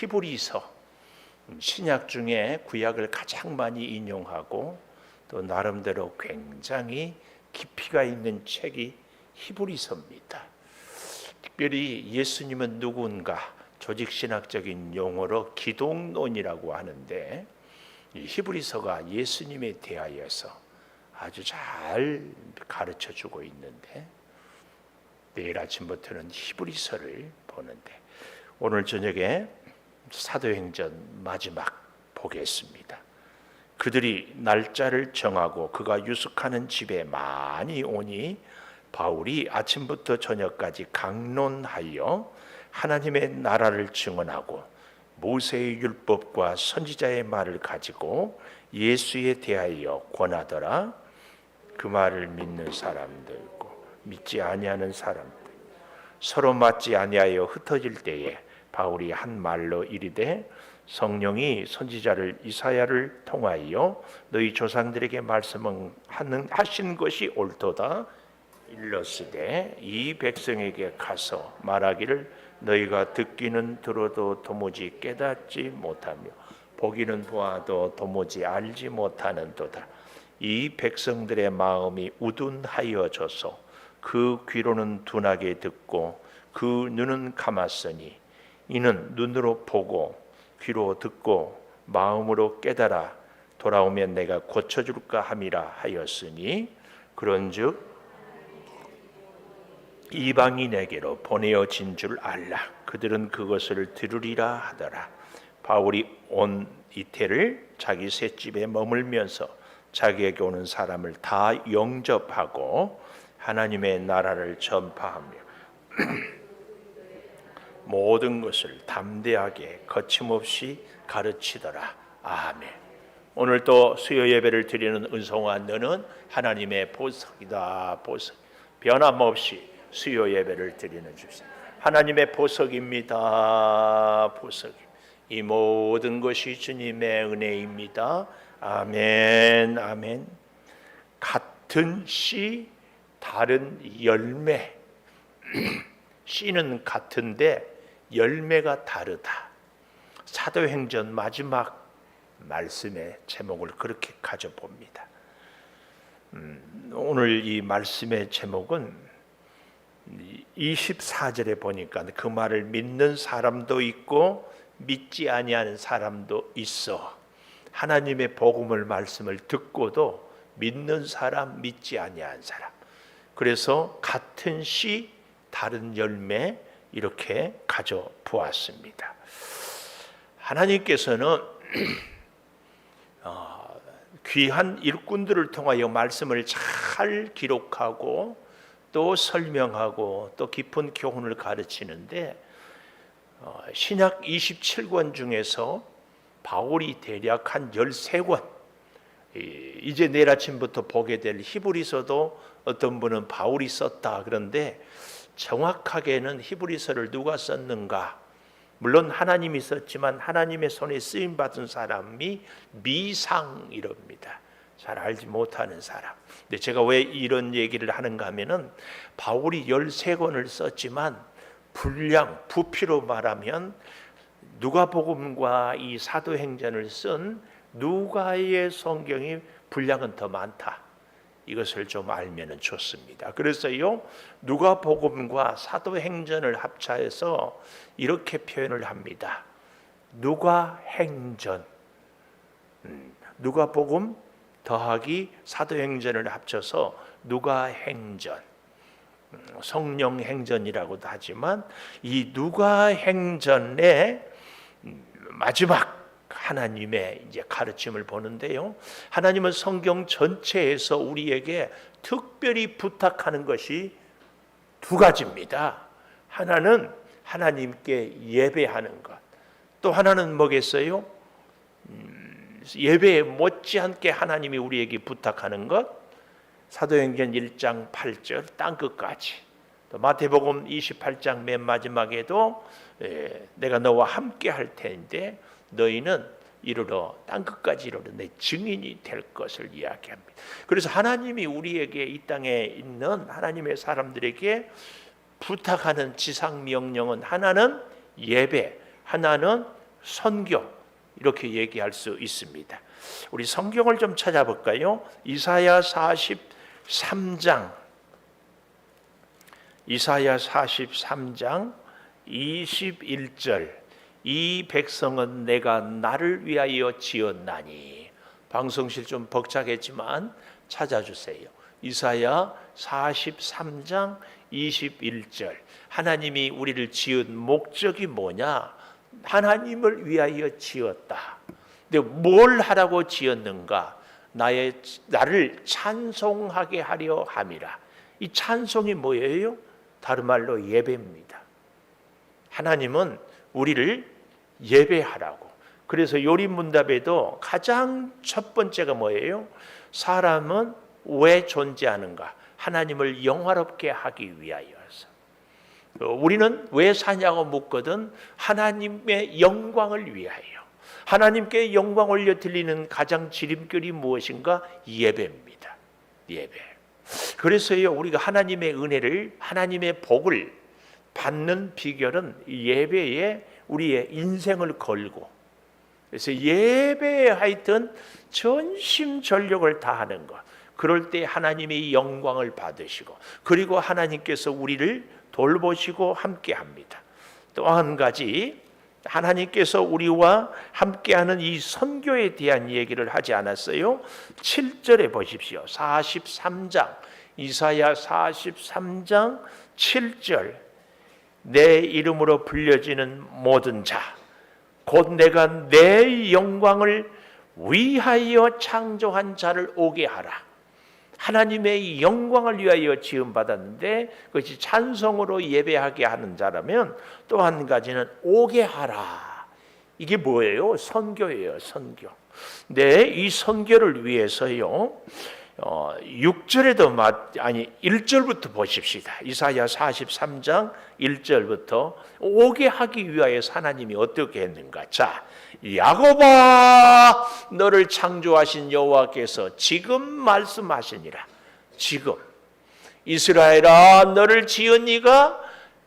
히브리서, 신약 중에 구약을 가장 많이 인용하고 또 나름대로 굉장히 깊이가 있는 책이 히브리서입니다. 특별히 예수님은 누군가 조직신학적인 용어로 기독론이라고 하는데, 이 히브리서가 예수님에 대하여서 아주 잘 가르쳐주고 있는데, 내일 아침부터는 히브리서를 보는데 오늘 저녁에 사도행전 마지막 보겠습니다. 그들이 날짜를 정하고 그가 유숙하는 집에 많이 오니 바울이 아침부터 저녁까지 강론하여 하나님의 나라를 증언하고 모세의 율법과 선지자의 말을 가지고 예수에 대하여 권하더라. 그 말을 믿는 사람들과 믿지 아니하는 사람들, 서로 맞지 아니하여 흩어질 때에 바울이 한 말로 이르되, 성령이 선지자를 이사야를 통하여 너희 조상들에게 말씀하신 것이 옳도다 일렀으되, 이 백성에게 가서 말하기를 너희가 듣기는 들어도 도무지 깨닫지 못하며 보기는 보아도 도무지 알지 못하는도다. 이 백성들의 마음이 우둔하여져서 그 귀로는 둔하게 듣고 그 눈은 감았으니 이는 눈으로 보고 귀로 듣고 마음으로 깨달아 돌아오면 내가 고쳐줄까 함이라 하였으니, 그런즉 이방인에게로 보내어진 줄 알라. 그들은 그것을 들으리라 하더라. 바울이 온 이태를 자기 셋집에 머물면서 자기에게 오는 사람을 다 영접하고 하나님의 나라를 전파하며 모든 것을 담대하게 거침없이 가르치더라. 아멘. 오늘 또 수요 예배를 드리는 은성아, 너는 하나님의 보석이다. 보석. 변함없이 수요 예배를 드리는 주님, 하나님의 보석입니다. 보석. 이 모든 것이 주님의 은혜입니다. 아멘. 아멘. 같은 씨 다른 열매. 씨는 같은데 열매가 다르다. 사도행전 마지막 말씀의 제목을 그렇게 가져봅니다. 오늘 이 말씀의 제목은 24절에 보니까 그 말을 믿는 사람도 있고 믿지 아니하는 사람도 있어. 하나님의 복음을 말씀을 듣고도 믿는 사람, 믿지 아니하는 사람. 그래서 같은 씨 다른 열매 이렇게 가져 보았습니다. 하나님께서는 귀한 일꾼들을 통하여 말씀을 잘 기록하고 또 설명하고 또 깊은 교훈을 가르치는데, 신약 27권 중에서 바울이 대략 한 13권, 이제 내일 아침부터 보게 될 히브리서도 어떤 분은 바울이 썼다 그런데 정확하게는 히브리서를 누가 썼는가, 물론 하나님이 썼지만 하나님의 손에 쓰임 받은 사람이 미상이랍니다. 잘 알지 못하는 사람. 근데 제가 왜 이런 얘기를 하는가 하면은, 바울이 13권을 썼지만 부피로 말하면 누가복음과 이 사도행전을 쓴 누가의 성경이 분량은 더 많다. 이것을 좀 알면 좋습니다. 그래서요, 누가복음과 사도행전을 합쳐서 이렇게 표현을 합니다. 누가행전. 누가복음 더하기 사도행전을 합쳐서 누가행전. 성령행전이라고도 하지만 이 누가행전의 마지막 하나님의 이제 가르침을 보는데요, 하나님은 성경 전체에서 우리에게 특별히 부탁하는 것이 두 가지입니다. 하나는 하나님께 예배하는 것, 또 하나는 뭐겠어요? 예배에 못지않게 하나님이 우리에게 부탁하는 것, 사도행전 1장 8절 땅끝까지, 또 마태복음 28장 맨 마지막에도 내가 너와 함께 할 텐데 너희는 이르러 땅끝까지 이르러 내 증인이 될 것을 이야기합니다. 그래서 하나님이 우리에게 이 땅에 있는 하나님의 사람들에게 부탁하는 지상 명령은, 하나는 예배, 하나는 선교 이렇게 얘기할 수 있습니다. 우리 성경을 좀 찾아볼까요? 이사야 43장 21절 이 백성은 내가 나를 위하여 지었나니. 방송실 좀 벅차겠지만 찾아주세요. 이사야 43장 21절. 하나님이 우리를 지은 목적이 뭐냐? 하나님을 위하여 지었다. 근데 뭘 하라고 지었는가? 나를 찬송하게 하려 함이라. 이 찬송이 뭐예요? 다른 말로 예배입니다. 하나님은 우리를 예배하라고. 그래서 요리문답에도 가장 첫 번째가 뭐예요? 사람은 왜 존재하는가? 하나님을 영화롭게 하기 위하여서. 우리는 왜 사냐고 묻거든 하나님의 영광을 위하여. 하나님께 영광 올려 드리는 가장 지름길이 무엇인가? 예배입니다. 예배. 그래서요, 우리가 하나님의 은혜를, 하나님의 복을 받는 비결은 예배에 우리의 인생을 걸고, 그래서 예배에 하여튼 전심전력을 다하는 것. 그럴 때 하나님의 영광을 받으시고, 그리고 하나님께서 우리를 돌보시고 함께합니다. 또 한 가지, 하나님께서 우리와 함께하는 이 선교에 대한 얘기를 하지 않았어요? 7절에 보십시오. 43장 이사야 43장 7절. 내 이름으로 불려지는 모든 자 곧 내가 내 영광을 위하여 창조한 자를 오게 하라. 하나님의 영광을 위하여 지음받았는데 그것이 찬송으로 예배하게 하는 자라면 또 한 가지는 오게 하라. 이게 뭐예요? 선교예요. 선교. 네, 이 선교를 위해서요 6절에도 1절부터 보십시다. 이사야 43장 1절부터 오게 하기 위하여서 하나님이 어떻게 했는가? 자, 야곱아 너를 창조하신 여호와께서 지금 말씀하시니라. 지금 이스라엘아 너를 지은 이가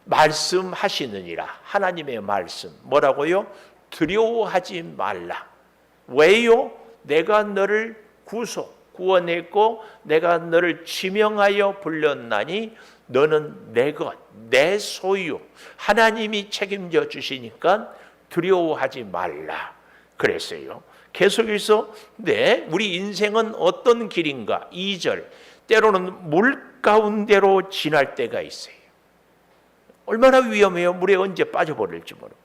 말씀하시느니라. 하나님의 말씀 뭐라고요? 두려워하지 말라. 왜요? 내가 너를 구원했고 내가 너를 지명하여 불렀나니 너는 내 것, 내 소유. 하나님이 책임져 주시니까 두려워하지 말라 그랬어요. 계속해서 우리 인생은 어떤 길인가? 2절. 때로는 물 가운데로 지날 때가 있어요. 얼마나 위험해요. 물에 언제 빠져버릴지 모르고.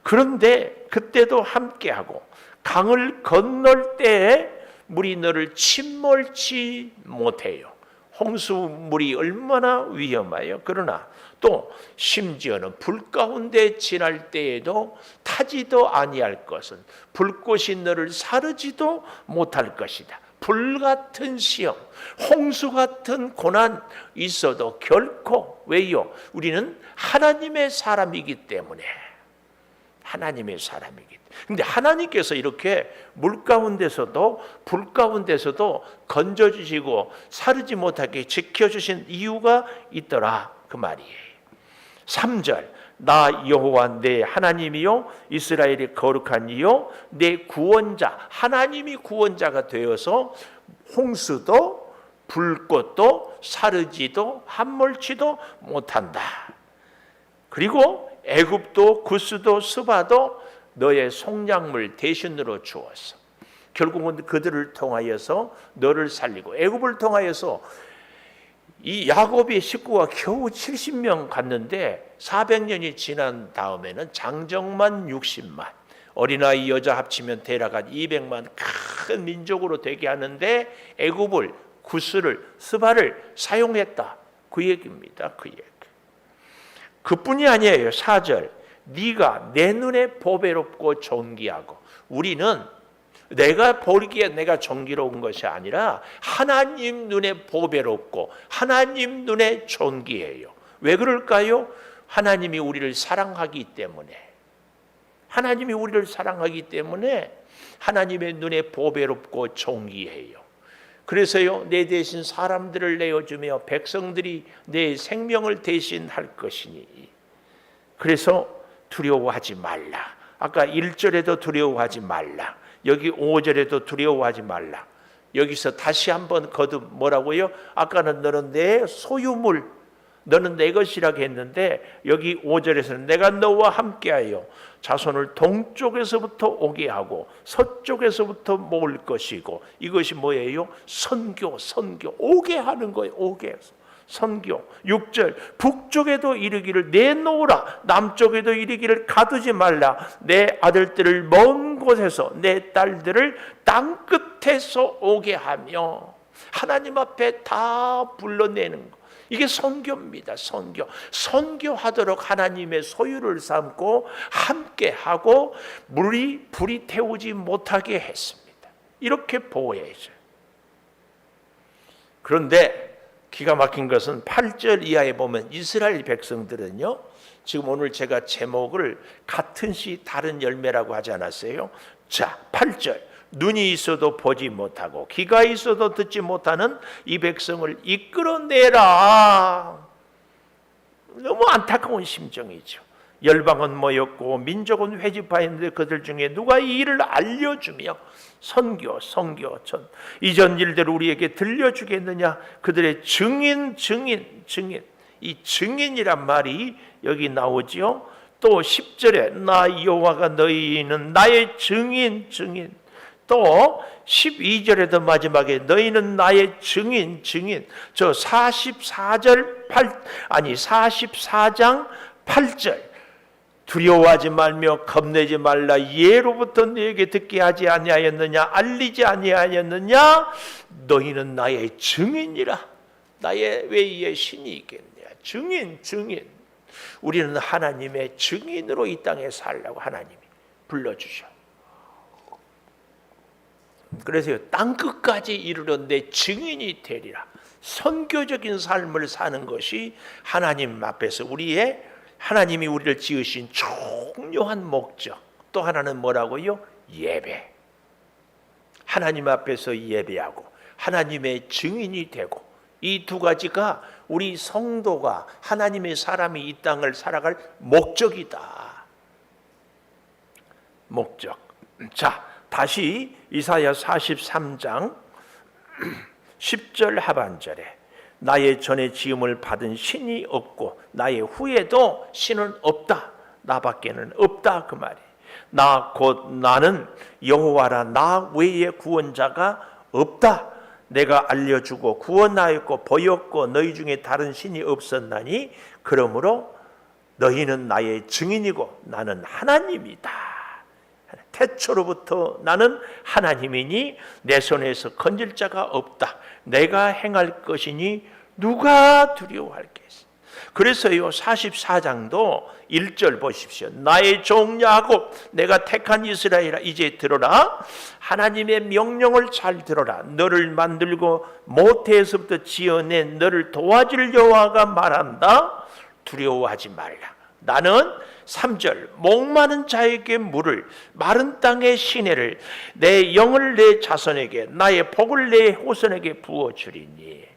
그런데 그때도 함께하고 강을 건널 때에 물이 너를 침몰치 못해요. 홍수물이 얼마나 위험해요. 그러나 또 심지어는 불 가운데 지날 때에도 타지도 아니할 것은 불꽃이 너를 사르지도 못할 것이다. 불 같은 시험, 홍수 같은 고난 있어도 결코 왜요? 우리는 하나님의 사람이기 때문에. 하나님의 사람이기 때문에. 근데 하나님께서 이렇게 물 가운데서도 불 가운데서도 건져주시고 사르지 못하게 지켜주신 이유가 있더라 그 말이에요. 3절. 나 여호와 내 하나님이요 이스라엘의 거룩한 이요 내 구원자. 하나님이 구원자가 되어서 홍수도 불꽃도 사르지도 함몰치도 못한다. 그리고 애굽도 구스도 스바도 너의 속량물 대신으로 주었어. 결국은 그들을 통하여서 너를 살리고 애굽을 통하여서 이 야곱의 식구가 겨우 70명 갔는데 400년이 지난 다음에는 장정만 60만, 어린아이 여자 합치면 대략 한 200만 큰 민족으로 되게 하는데 애굽을, 구스를, 스바를 사용했다. 그 얘기입니다. 그 얘기. 그뿐이 아니에요. 4절. 네가 내 눈에 보배롭고 존귀하고. 우리는 내가 보기에 내가 정기로운 것이 아니라 하나님 눈에 보배롭고 하나님 눈에 존귀해요. 왜 그럴까요? 하나님이 우리를 사랑하기 때문에. 하나님이 우리를 사랑하기 때문에 하나님의 눈에 보배롭고 존귀해요. 그래서요, 내 대신 사람들을 내어주며 백성들이 내 생명을 대신할 것이니. 그래서 두려워하지 말라. 아까 1절에도 두려워하지 말라. 여기 5절에도 두려워하지 말라. 여기서 다시 한번 거듭 뭐라고요? 아까는 너는 내 소유물, 너는 내 것이라고 했는데 여기 5절에서는 내가 너와 함께하여 자손을 동쪽에서부터 오게 하고 서쪽에서부터 모을 것이고, 이것이 뭐예요? 선교, 오게 하는 거예요. 오게 해서 선교. 6절 북쪽에도 이르기를 내놓으라, 남쪽에도 이르기를 가두지 말라. 내 아들들을 먼 곳에서 내 딸들을 땅 끝에서 오게 하며, 하나님 앞에 다 불러내는 거. 이게 선교입니다. 선교하도록 하나님의 소유를 삼고 함께하고 불이 태우지 못하게 했습니다. 이렇게 보호해줘요. 그런데 기가 막힌 것은 8절 이하에 보면 이스라엘 백성들은요, 지금 오늘 제가 제목을 같은 시 다른 열매라고 하지 않았어요? 자, 8절 눈이 있어도 보지 못하고 귀가 있어도 듣지 못하는 이 백성을 이끌어내라. 너무 안타까운 심정이죠. 열방은 모였고 민족은 회집하였는데 그들 중에 누가 이 일을 알려주며 선교 이전 일대를 우리에게 들려주겠느냐. 그들의 증인. 이 증인이란 말이 여기 나오죠. 또 10절에 나 여호와가 너희는 나의 증인. 또 12절에도 마지막에 너희는 나의 증인. 저 44장 8절 두려워하지 말며 겁내지 말라. 예로부터 너에게 듣게 하지 아니하였느냐, 알리지 아니하였느냐. 너희는 나의 증인이라. 나의 외에 신이 있겠냐. 증인. 우리는 하나님의 증인으로 이 땅에 살라고 하나님이 불러주셔. 그래서 땅 끝까지 이르러 내 증인이 되리라. 선교적인 삶을 사는 것이 하나님 앞에서 하나님이 우리를 지으신 중요한 목적. 또 하나는 뭐라고요? 예배. 하나님 앞에서 예배하고 하나님의 증인이 되고, 이 두 가지가 우리 성도가 하나님의 사람이 이 땅을 살아갈 목적이다. 목적. 자, 다시 이사야 43장 10절 하반절에 나의 전에 지음을 받은 신이 없고 나의 후에도 신은 없다. 나밖에는 없다. 그 말이. 나 곧 나는 여호와라. 나 외에 구원자가 없다. 내가 알려주고 구원하였고 보였고 너희 중에 다른 신이 없었나니 그러므로 너희는 나의 증인이고 나는 하나님이다. 태초로부터 나는 하나님이니 내 손에서 건질 자가 없다. 내가 행할 것이니 누가 두려워할겠어. 그래서요 44장도 1절 보십시오. 나의 종 야곱 내가 택한 이스라엘아 이제 들어라. 하나님의 명령을 잘 들어라. 너를 만들고 모태에서부터 지어낸 너를 도와줄 여호와가 말한다. 두려워하지 말라. 나는 3절 목마른 자에게 물을 마른 땅의 시내를 내 영을 내 자손에게 나의 복을 내 후손에게 부어주리니.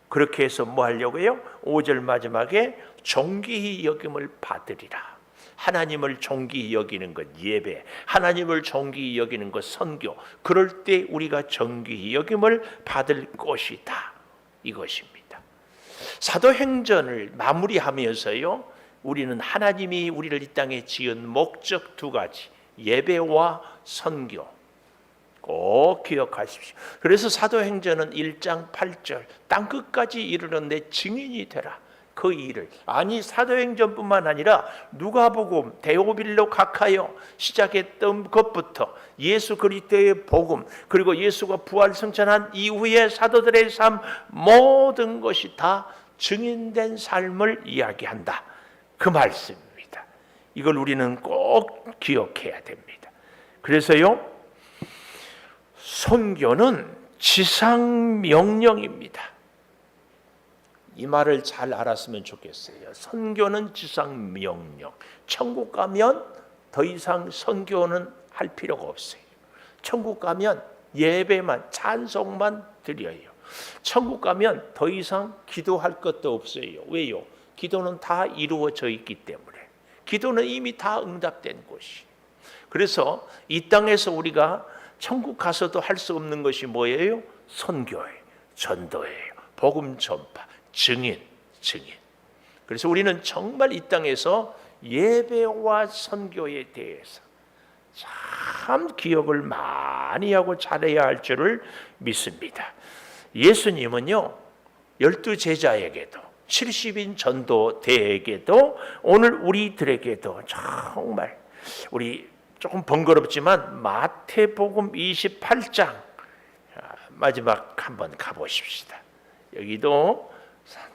그렇게 해서 뭐 하려고요? 5절 마지막에 존귀히 여김을 받으리라. 하나님을 존귀히 여기는 것 예배, 하나님을 존귀히 여기는 것 선교. 그럴 때 우리가 존귀히 여김을 받을 것이다. 이것입니다. 사도행전을 마무리하면서요, 우리는 하나님이 우리를 이 땅에 지은 목적 두 가지, 예배와 선교 꼭 기억하십시오. 그래서 사도행전은 1장 8절 땅끝까지 이르러 내 증인이 되라. 그 일을 사도행전뿐만 아니라 누가복음, 데오빌로 각하여 시작했던 것부터 예수 그리스도의 복음, 그리고 예수가 부활 승천한 이후의 사도들의 삶, 모든 것이 다 증인된 삶을 이야기한다. 그 말씀입니다. 이걸 우리는 꼭 기억해야 됩니다. 그래서요, 선교는 지상명령입니다. 이 말을 잘 알았으면 좋겠어요. 선교는 지상명령. 천국 가면 더 이상 선교는 할 필요가 없어요. 천국 가면 예배만, 찬송만 드려요. 천국 가면 더 이상 기도할 것도 없어요. 왜요? 기도는 다 이루어져 있기 때문에. 기도는 이미 다 응답된 곳이. 그래서 이 땅에서 우리가 천국 가서도 할 수 없는 것이 뭐예요? 선교예요, 전도예요, 복음 전파, 증인. 그래서 우리는 정말 이 땅에서 예배와 선교에 대해서 참 기억을 많이 하고 잘해야 할 줄을 믿습니다. 예수님은요, 12제자에게도 70인 전도대에게도 오늘 우리들에게도 정말, 우리 조금 번거롭지만 마태복음 28장 마지막 한번 가보십시다. 여기도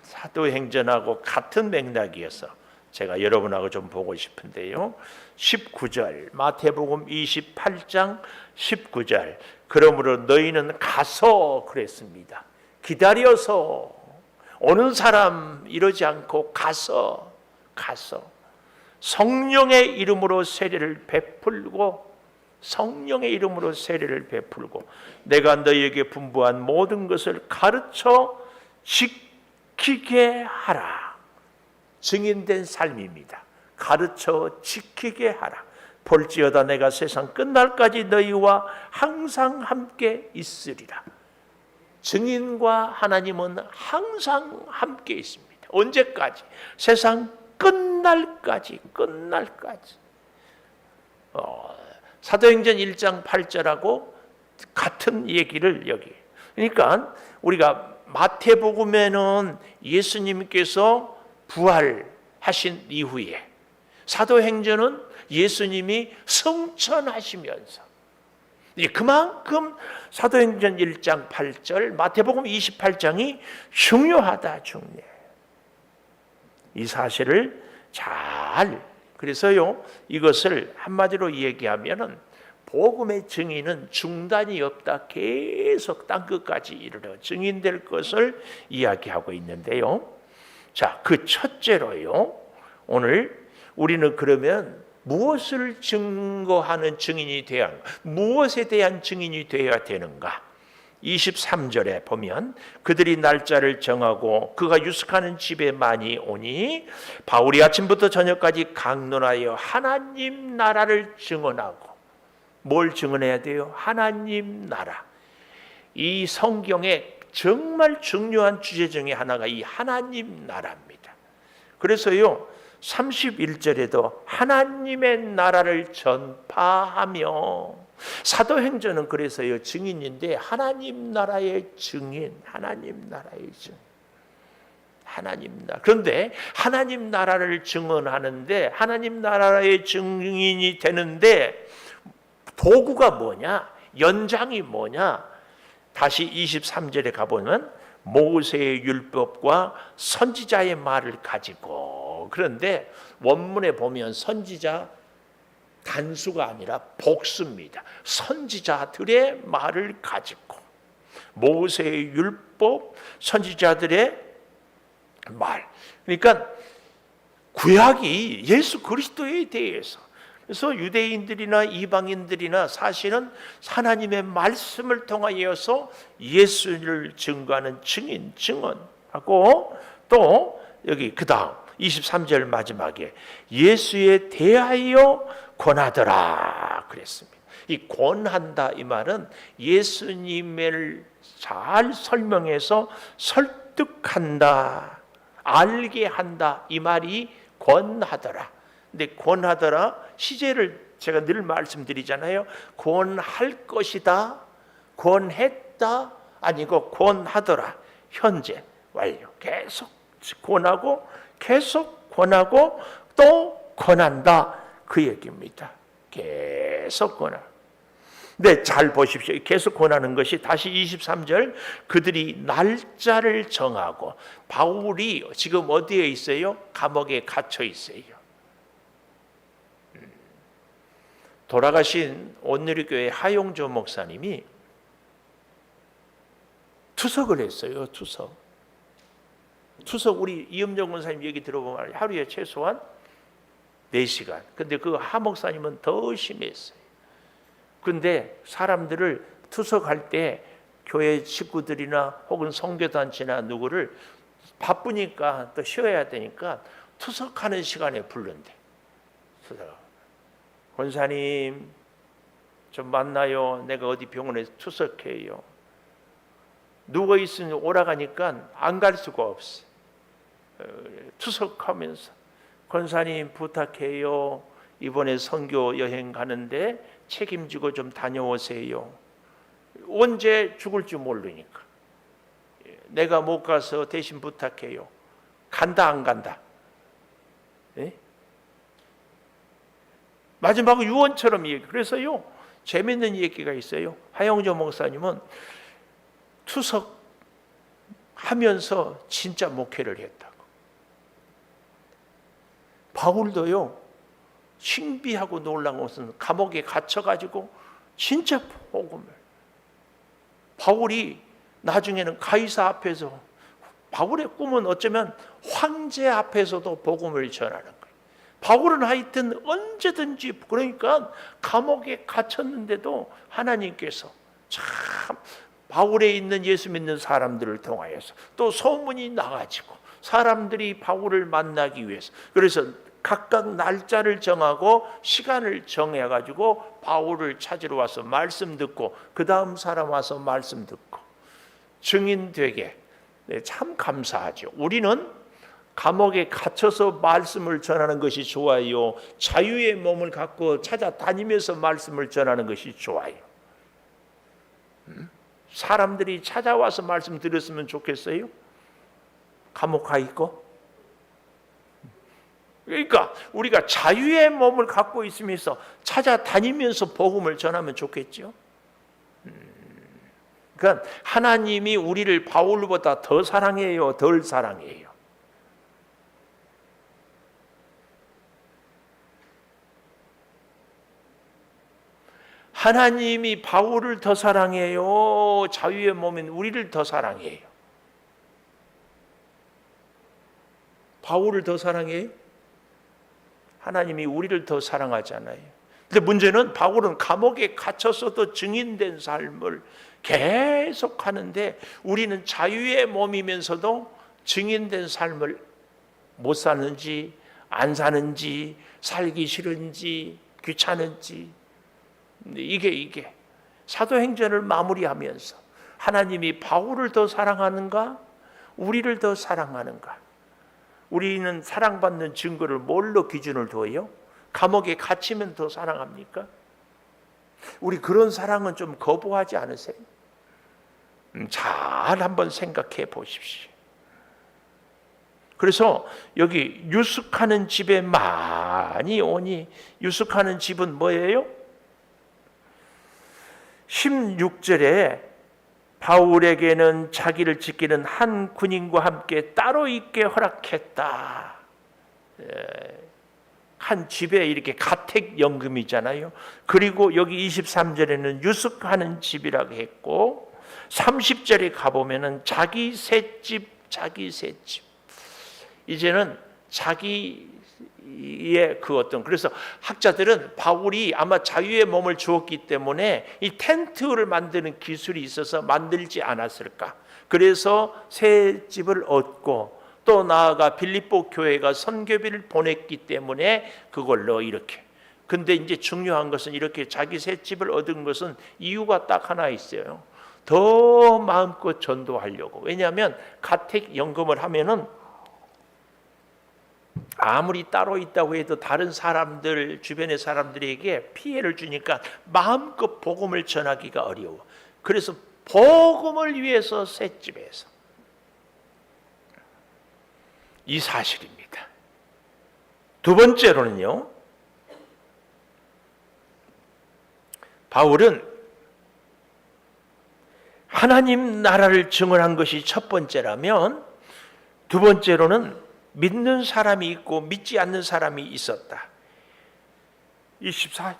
사도행전하고 같은 맥락이어서 제가 여러분하고 좀 보고 싶은데요. 19절, 마태복음 28장 19절. 그러므로 너희는 가서, 그랬습니다. 기다려서, 오는 사람 이러지 않고 가서 성령의 이름으로 세례를 베풀고, 성령의 이름으로 세례를 베풀고 내가 너희에게 분부한 모든 것을 가르쳐 지키게 하라. 증인된 삶입니다. 가르쳐 지키게 하라. 볼지어다 내가 세상 끝날까지 너희와 항상 함께 있으리라. 증인과 하나님은 항상 함께 있습니다. 언제까지? 세상 끝날까지. 사도행전 1장 8절하고 같은 얘기를 여기. 그러니까 우리가 마태복음에는 예수님께서 부활하신 이후에, 사도행전은 예수님이 승천하시면서, 그만큼 사도행전 1장 8절, 마태복음 28장이 중요하다, 중요해. 이 사실을 그래서요, 이것을 한마디로 얘기하면은 복음의 증인은 중단이 없다. 계속 땅끝까지 이르러 증인될 것을 이야기하고 있는데요. 자, 그 첫째로요, 오늘 우리는 그러면 무엇을 증거하는 증인이 되어야 하는가? 무엇에 대한 증인이 되어야 되는가? 23절에 보면 그들이 날짜를 정하고 그가 유숙하는 집에 많이 오니 바울이 아침부터 저녁까지 강론하여 하나님 나라를 증언하고. 뭘 증언해야 돼요? 하나님 나라. 이 성경에 정말 중요한 주제 중에 하나가 이 하나님 나라입니다. 그래서요, 31절에도 하나님의 나라를 전파하며, 사도행전은 그래서요 증인인데 하나님 나라의 증인, 하나님 나라의 증인, 하나님 나라. 그런데 하나님 나라를 증언하는데, 하나님 나라의 증인이 되는데 도구가 뭐냐? 연장이 뭐냐? 다시 23절에 가보면 모세의 율법과 선지자의 말을 가지고. 그런데 원문에 보면 선지자 단수가 아니라 복수입니다. 선지자들의 말을 가지고, 모세의 율법, 선지자들의 말. 그러니까 구약이 예수 그리스도에 대해서, 그래서 유대인들이나 이방인들이나 사실은 하나님의 말씀을 통하여서 예수를 증거하는 증인, 증언하고, 또 여기 그 다음 23절 마지막에 예수에 대하여 권하더라 그랬습니다. 이 권한다, 이 말은 예수님을 잘 설명해서 설득한다, 알게 한다, 이 말이 권하더라. 근데 권하더라, 시제를 제가 늘 말씀드리잖아요. 권할 것이다, 권했다 아니고 권하더라. 현재 완료. 계속 권하고, 계속 권하고, 또 권한다, 그 얘기입니다. 계속 권하. 네, 잘 보십시오. 계속 권하는 것이 다시 23절, 그들이 날짜를 정하고. 바울이 지금 어디에 있어요? 감옥에 갇혀 있어요. 돌아가신 온누리교회 하용조 목사님이 투석을 했어요. 투석 우리 이음정 권사님 얘기 들어보면 하루에 최소한 4시간. 근데 그 하 목사님은 더 심했어요. 근데 사람들을 투석할 때 교회 식구들이나 혹은 선교단체나 누구를 바쁘니까 또 쉬어야 되니까 투석하는 시간에 부른대. 권사님 좀 만나요. 내가 어디 병원에 투석해요. 누워 있으니 오라가니까 안 갈 수가 없어. 투석하면서 권사님 부탁해요. 이번에 선교 여행 가는데 책임지고 좀 다녀오세요. 언제 죽을지 모르니까 내가 못 가서 대신 부탁해요. 간다 안 간다? 예? 마지막 유언처럼 얘기. 그래서요 재밌는 얘기가 있어요. 하영조 목사님은 투석하면서 진짜 목회를 했다고. 바울도요 신비하고 놀라운 것은 감옥에 갇혀가지고 진짜 복음을, 바울이 나중에는 가이사 앞에서, 바울의 꿈은 어쩌면 황제 앞에서도 복음을 전하는 거예요. 바울은 하여튼 언제든지, 그러니까 감옥에 갇혔는데도 하나님께서 참 바울에 있는 예수 믿는 사람들을 통하여서 또 소문이 나가지고 사람들이 바울을 만나기 위해서, 그래서 각각 날짜를 정하고 시간을 정해가지고 바울을 찾으러 와서 말씀 듣고 그 다음 사람 와서 말씀 듣고 증인되게. 참 감사하죠. 우리는 감옥에 갇혀서 말씀을 전하는 것이 좋아요? 자유의 몸을 갖고 찾아다니면서 말씀을 전하는 것이 좋아요? 사람들이 찾아와서 말씀 들었으면 좋겠어요? 감옥 가 있고? 그러니까 우리가 자유의 몸을 갖고 있으면서 찾아다니면서 복음을 전하면 좋겠죠. 그러니까 하나님이 우리를 바울보다 더 사랑해요, 덜 사랑해요? 하나님이 바울을 더 사랑해요, 자유의 몸인 우리를 더 사랑해요? 바울을 더 사랑해요? 하나님이 우리를 더 사랑하잖아요. 근데 문제는 바울은 감옥에 갇혀서도 증인된 삶을 계속 하는데 우리는 자유의 몸이면서도 증인된 삶을 못 사는지, 안 사는지, 살기 싫은지, 귀찮은지, 이게 사도행전을 마무리하면서 하나님이 바울을 더 사랑하는가, 우리를 더 사랑하는가? 우리는 사랑받는 증거를 뭘로 기준을 둬요? 감옥에 갇히면 더 사랑합니까? 우리 그런 사랑은 좀 거부하지 않으세요? 잘 한번 생각해 보십시오. 그래서 여기 유숙하는 집에 많이 오니, 유숙하는 집은 뭐예요? 16절에 바울에게는 자기를 지키는 한 군인과 함께 따로 있게 허락했다. 한 집에 이렇게 가택연금이잖아요. 그리고 여기 23절에는 유숙하는 집이라고 했고, 30절에 가보면은 자기 셋집. 이제는 자기의 그 어떤, 그래서 학자들은 바울이 아마 자유의 몸을 주었기 때문에 이 텐트를 만드는 기술이 있어서 만들지 않았을까. 그래서 새 집을 얻고 또 나아가 빌립보 교회가 선교비를 보냈기 때문에 그걸로 이렇게. 근데 이제 중요한 것은 이렇게 자기 새 집을 얻은 것은 이유가 딱 하나 있어요. 더 마음껏 전도하려고. 왜냐하면 가택연금을 하면은 아무리 따로 있다고 해도 다른 사람들, 주변의 사람들에게 피해를 주니까 마음껏 복음을 전하기가 어려워. 그래서 복음을 위해서 새 집에서, 이 사실입니다. 두 번째로는요, 바울은 하나님 나라를 증언한 것이 첫 번째라면, 두 번째로는 믿는 사람이 있고 믿지 않는 사람이 있었다. 24절.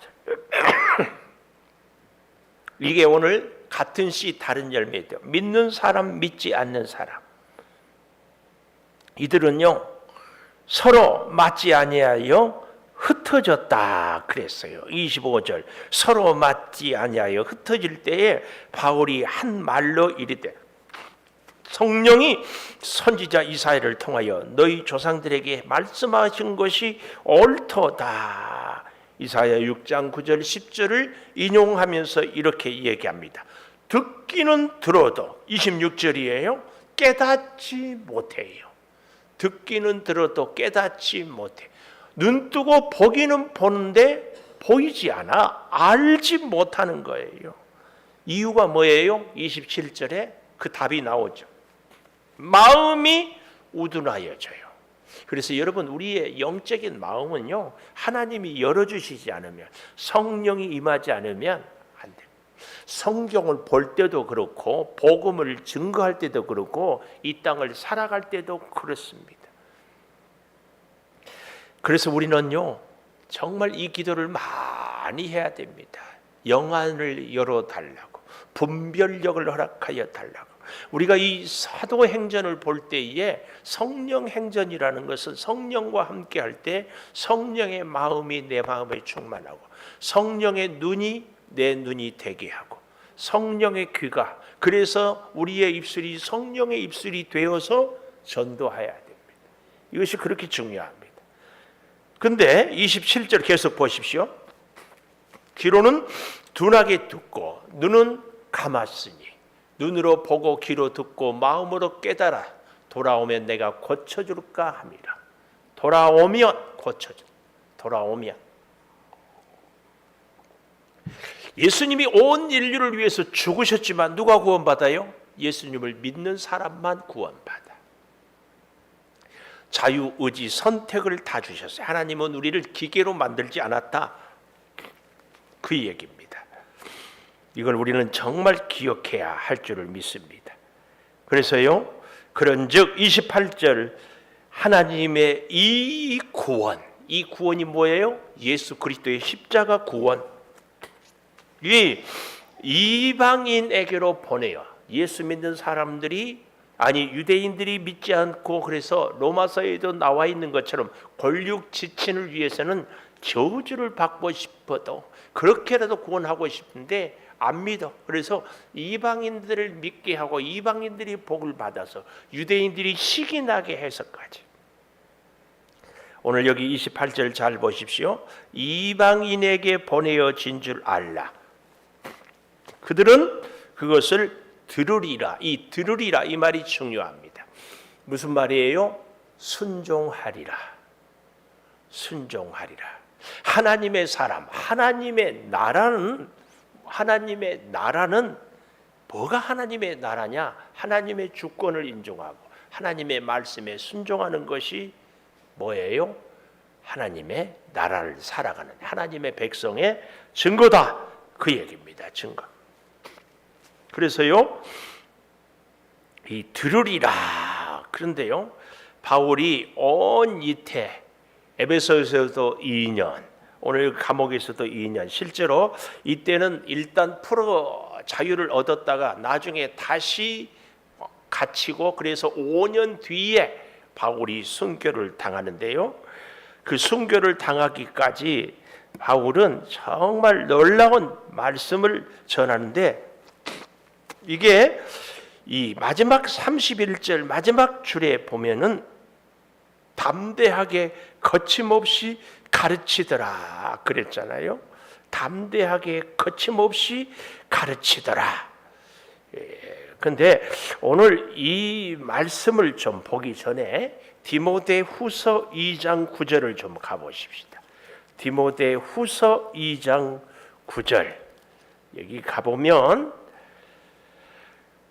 이게 오늘 같은 씨 다른 열매죠. 믿는 사람, 믿지 않는 사람. 이들은요 서로 맞지 아니하여 흩어졌다 그랬어요. 25절. 서로 맞지 아니하여 흩어질 때에 바울이 한 말로 이르되, 성령이 선지자 이사야를 통하여 너희 조상들에게 말씀하신 것이 옳도다. 이사야 6장 9절 10절을 인용하면서 이렇게 얘기합니다. 듣기는 들어도 26절이에요. 깨닫지 못해요. 듣기는 들어도 깨닫지 못해. 눈 뜨고 보기는 보는데 보이지 않아. 알지 못하는 거예요. 이유가 뭐예요? 27절에 그 답이 나오죠. 마음이 우둔하여져요. 그래서 여러분, 우리의 영적인 마음은요, 하나님이 열어주시지 않으면, 성령이 임하지 않으면 안 돼요. 성경을 볼 때도 그렇고 복음을 증거할 때도 그렇고 이 땅을 살아갈 때도 그렇습니다. 그래서 우리는요, 정말 이 기도를 많이 해야 됩니다. 영안을 열어달라고, 분별력을 허락하여 달라고. 우리가 이 사도행전을 볼 때에 성령 행전이라는 것은 성령과 함께 할 때 성령의 마음이 내 마음에 충만하고, 성령의 눈이 내 눈이 되게 하고, 성령의 귀가, 그래서 우리의 입술이 성령의 입술이 되어서 전도해야 됩니다. 이것이 그렇게 중요합니다. 근데 27절 계속 보십시오. 귀로는 둔하게 듣고 눈은 감았으니, 눈으로 보고 귀로 듣고 마음으로 깨달아 돌아오면 내가 고쳐줄까 함이라. 돌아오면 고쳐줄. 돌아오면. 예수님이 온 인류를 위해서 죽으셨지만 누가 구원받아요? 예수님을 믿는 사람만 구원받아. 자유, 의지, 선택을 다 주셨어요. 하나님은 우리를 기계로 만들지 않았다. 그 얘기입니다. 이걸 우리는 정말 기억해야 할 줄을 믿습니다. 그래서요, 그런즉 28절 하나님의 이 구원이 뭐예요? 예수 그리스도의 십자가 구원. 이 이방인에게로 보내요. 예수 믿는 사람들이, 아니 유대인들이 믿지 않고, 그래서 로마서에도 나와 있는 것처럼 권력 지친을 위해서는 저주를 받고 싶어도, 그렇게라도 구원하고 싶은데 안 믿어. 그래서 이방인들을 믿게 하고 이방인들이 복을 받아서 유대인들이 시기 나게 해서까지. 오늘 여기 28절 잘 보십시오. 이방인에게 보내어진 줄 알라. 그들은 그것을 들으리라. 이 들으리라 이 말이 중요합니다. 무슨 말이에요? 순종하리라. 순종하리라. 하나님의 사람, 하나님의 나라는 뭐가 하나님의 나라냐? 하나님의 주권을 인정하고 하나님의 말씀에 순종하는 것이 뭐예요? 하나님의 나라를 살아가는 하나님의 백성의 증거다. 그 얘기입니다. 증거. 그래서요, 이 들으리라. 그런데요, 바울이 온 이태, 에베소에서도 2년, 오늘 감옥에서도 2년, 실제로 이때는 일단 자유를 얻었다가 나중에 다시 갇히고, 그래서 5년 뒤에 바울이 순교를 당하는데요, 그 순교를 당하기까지 바울은 정말 놀라운 말씀을 전하는데, 이게 이 마지막 31절 마지막 줄에 보면은 담대하게 거침없이 가르치더라 그랬잖아요. 담대하게 거침없이 가르치더라. 근데 오늘 이 말씀을 좀 보기 전에 디모데후서 2장 9절을 좀 가보십시다. 디모데후서 2장 9절 여기 가보면,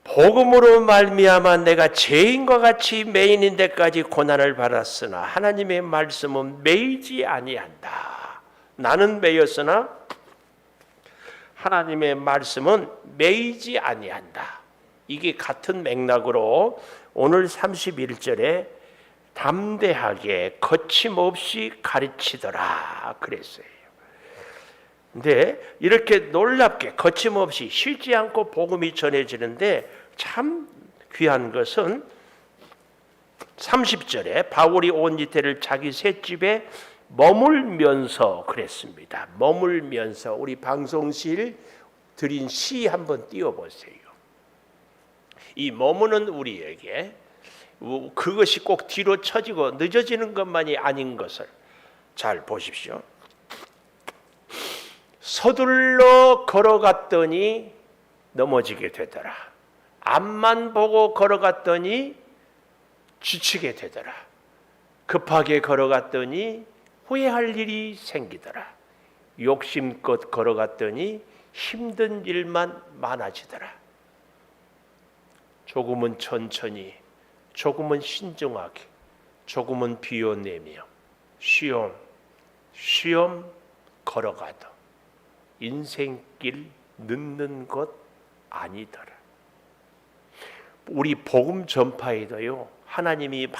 복음으로 말미암아 내가 죄인과 같이 매인인 데까지 고난을 받았으나 하나님의 말씀은 매이지 아니한다. 나는 매였으나 하나님의 말씀은 매이지 아니한다. 이게 같은 맥락으로 오늘 31절에 담대하게 거침없이 가르치더라 그랬어요. 근데 이렇게 놀랍게 거침없이 쉬지 않고 복음이 전해지는데 참 귀한 것은 30절에 바울이 온 이태를 자기 셋집에 머물면서 그랬습니다. 머물면서. 우리 방송실 드린 시 한번 띄워보세요. 이 머무는 우리에게 그것이 꼭 뒤로 처지고 늦어지는 것만이 아닌 것을 잘 보십시오. 서둘러 걸어갔더니 넘어지게 되더라. 앞만 보고 걸어갔더니 지치게 되더라. 급하게 걸어갔더니 후회할 일이 생기더라. 욕심껏 걸어갔더니 힘든 일만 많아지더라. 조금은 천천히, 조금은 신중하게, 조금은 비워내며 쉬엄 걸어가도 인생길 늦는 것 아니더라. 우리 복음 전파에도요, 하나님이 막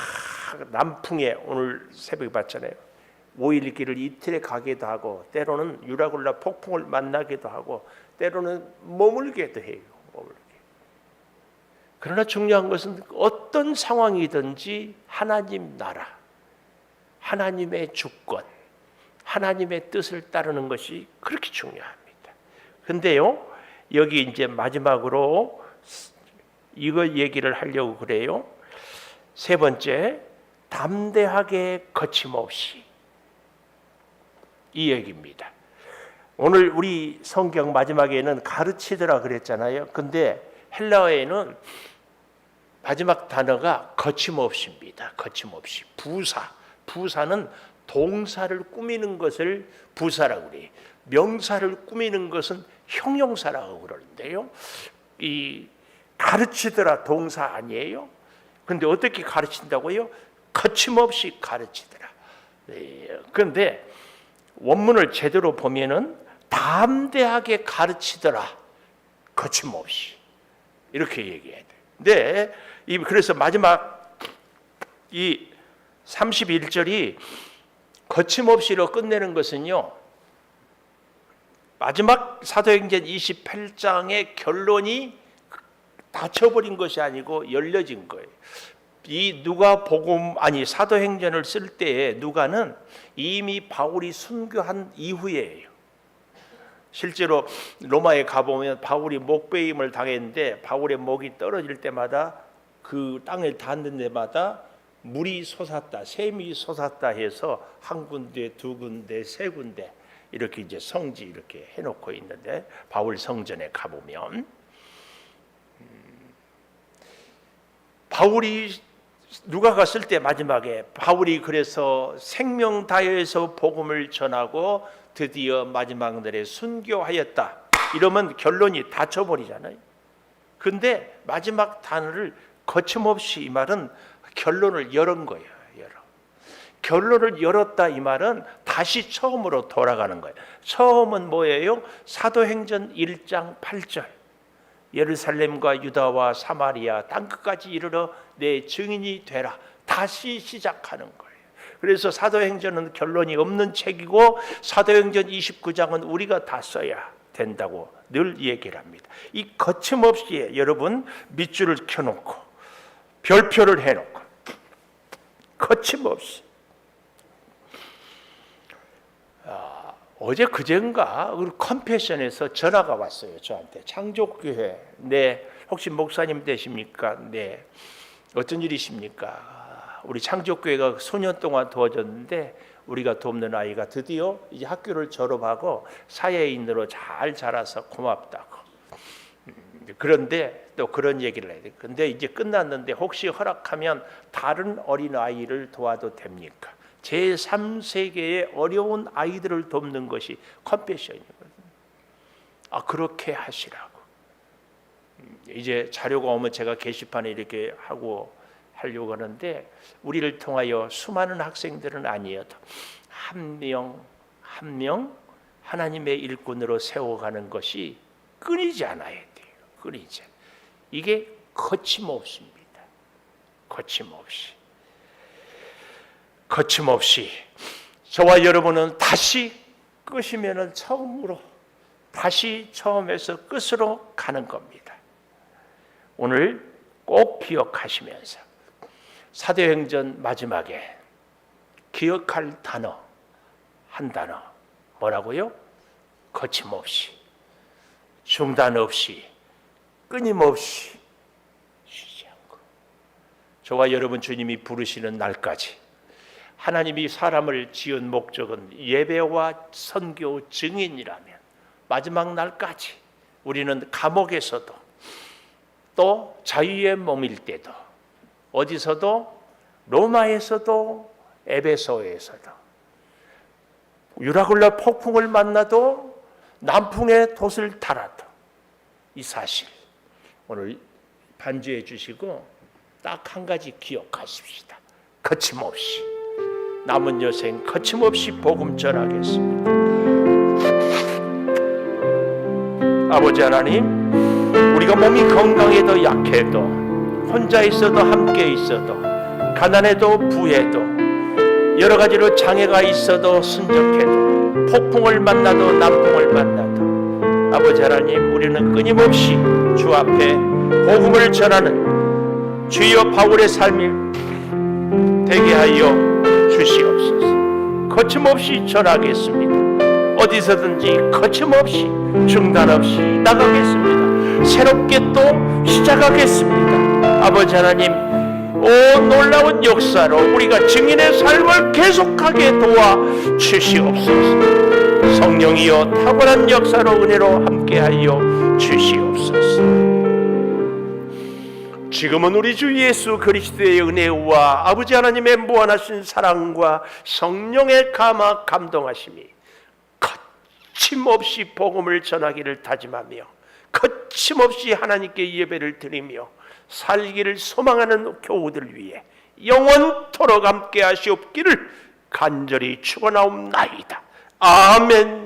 남풍에, 오늘 새벽에 봤잖아요, 5일 길을 이틀에 가기도 하고, 때로는 유라굴라 폭풍을 만나기도 하고, 때로는 머물게도 해요. 그러나 중요한 것은 어떤 상황이든지 하나님 나라, 하나님의 주권, 하나님의 뜻을 따르는 것이 그렇게 중요합니다. 근데요, 여기 이제 마지막으로 이거 얘기를 하려고 그래요. 세 번째, 담대하게 거침없이, 이 얘기입니다. 오늘 우리 성경 마지막에는 가르치더라 그랬잖아요. 근데 헬라어에는 마지막 단어가 거침없이입니다. 거침없이. 부사는 동사를 꾸미는 것을 부사라고 그래요. 명사를 꾸미는 것은 형용사라고 그러는데요. 이 가르치더라 동사 아니에요? 근데 어떻게 가르친다고요? 거침없이 가르치더라. 그런데 원문을 제대로 보면은 담대하게 가르치더라, 거침없이, 이렇게 얘기해야 돼. 근데 그래서 마지막 이 31절이 거침없이로 끝내는 것은요, 마지막 사도행전 28장의 결론이 닫혀버린 것이 아니고 열려진 거예요. 이 누가복음, 사도행전을 쓸 때에 누가는 이미 바울이 순교한 이후에요. 실제로 로마에 가보면 바울이 목베임을 당했는데, 바울의 목이 떨어질 때마다 그 땅을 닿는 데마다 물이 솟았다, 샘이 솟았다 해서 한 군데, 두 군데, 세 군데 이렇게 이제 성지 이렇게 해놓고 있는데, 바울 성전에 가보면 바울이 누가가 쓸 때 마지막에 바울이 그래서 생명 다해서 복음을 전하고 드디어 마지막 날에 순교하였다, 이러면 결론이 닫혀버리잖아요. 근데 마지막 단어를 거침없이, 이 말은 결론을 열은 거예요. 결론을 열었다, 이 말은 다시 처음으로 돌아가는 거예요. 처음은 뭐예요? 사도행전 1장 8절. 예루살렘과 유다와 사마리아 땅끝까지 이르러 내 증인이 되라. 다시 시작하는 거예요. 그래서 사도행전은 결론이 없는 책이고, 사도행전 29장은 우리가 다 써야 된다고 늘 얘기를 합니다. 이 거침없이 여러분 밑줄을 켜놓고 별표를 해놓고 거침없이, 어제 그젠가 컴패션에서 전화가 왔어요. 저한테. 창조교회, 네, 혹시 목사님 되십니까? 네, 어떤 일이십니까? 우리 창조교회가 수년 동안 도와줬는데 우리가 돕는 아이가 드디어 이제 학교를 졸업하고 사회인으로 잘 자라서 고맙다고. 그런데 또 그런 얘기를 해야 돼. 근데 이제 끝났는데 혹시 허락하면 다른 어린 아이를 도와도 됩니까? 제3세계의 어려운 아이들을 돕는 것이 컴패션이거든요. 그렇게 하시라고. 이제 자료가 오면 제가 게시판에 이렇게 하려고 하는데, 우리를 통하여 수많은 학생들은 아니어도 한 명 한 명 하나님의 일꾼으로 세워가는 것이 끊이지 않아야 돼요. 끊이지. 이게 거침없습니다. 거침없이 저와 여러분은 다시 끝이면은 처음으로, 다시 처음에서 끝으로 가는 겁니다. 오늘 꼭 기억하시면서 사도행전 마지막에 기억할 단어 한 단어, 뭐라고요? 거침없이, 중단 없이, 끊임없이, 쉬지 않고. 저와 여러분 주님이 부르시는 날까지 하나님이 사람을 지은 목적은 예배와 선교 증인이라면 마지막 날까지 우리는 감옥에서도 또 자유의 몸일 때도 어디서도 로마에서도 에베소에서도 유라굴라 폭풍을 만나도 남풍의 돛을 달아도 이 사실 오늘 반주해 주시고 딱 한 가지 기억하십시다. 거침없이 남은 여생 거침없이 복음 전하겠습니다. 아버지 하나님, 우리가 몸이 건강해도 약해도 혼자 있어도 함께 있어도 가난해도 부해도 여러 가지로 장애가 있어도 순적해도 폭풍을 만나도 남풍을 만나도 아버지 하나님, 우리는 끊임없이 주 앞에 복음을 전하는 주여 바울의 삶이 되게 하여 주시옵소서. 거침없이 전하겠습니다. 어디서든지 거침없이 중단 없이 나가겠습니다. 새롭게 또 시작하겠습니다. 아버지 하나님, 오 놀라운 역사로 우리가 증인의 삶을 계속하게 도와 주시옵소서. 성령이여 탁월한 역사로 은혜로 함께하여 주시옵소서. 지금은 우리 주 예수 그리스도의 은혜와 아버지 하나님의 무한하신 사랑과 성령의 감동하심이 거침없이 복음을 전하기를 다짐하며 거침없이 하나님께 예배를 드리며 살기를 소망하는 교우들 위해 영원토록 함께 하시옵기를 간절히 축원하옵나이다. 아멘.